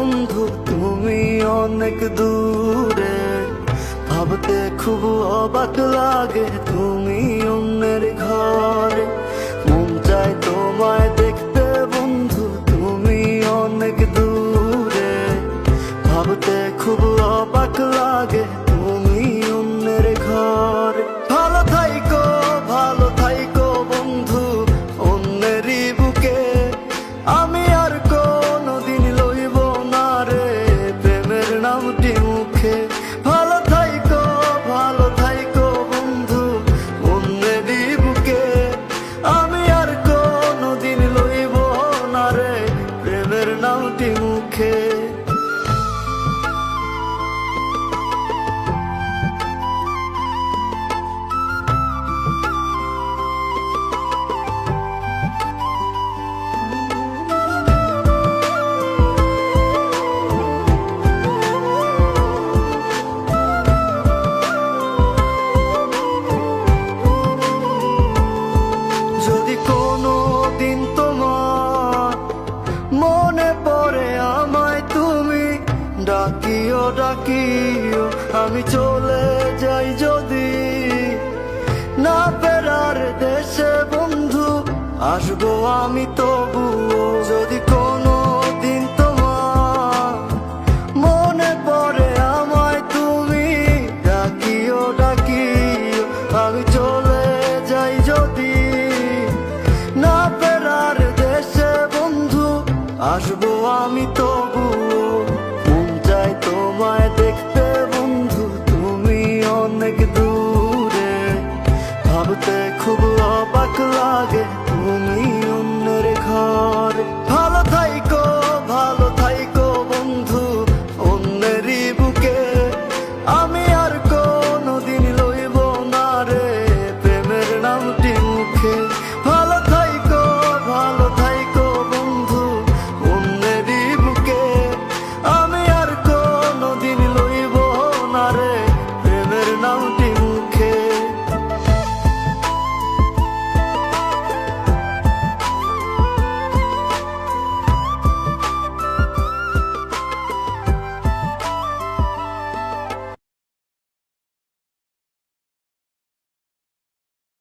বন্ধু তুমি অনেক দূরে, ভাবতে খুব অবাক লাগে তুমি অন্যের ঘরে। মন চায় তোমায় দেখতে বন্ধু তুমি অনেক দূরে, ভাবতে খুব অবাক লাগে তুমি অন্যের ঘরে। ভালো থাইকো বন্ধু অন্যেরই বুকে, আমি আর কোনদিন লইব না রে প্রেমের নামটি মুখে। ভালো থাইকো বন্ধু অন্যেরই বুকে, আমি আর কোনদিন লইব না রে প্রেমের নামটি মুখে। যদি কোনো দিন তোমার মনে পড়ে আমায় তুমি ডাকিও আমি চলে যাই যদি না ফেরার দেশে বন্ধু, আসবো আমি তবুও। যদি কোনো দিন তোমার মনে পড়ে আমায় তুমি ডাকিও আমি চলে যাই যদি না ফেরার দেশে বন্ধু, আসবো আমি তবুও। মন চায় তোমায় দেখতে বন্ধু তুমি অনেক দূরে, ভাবতে খুব অবাক লাগে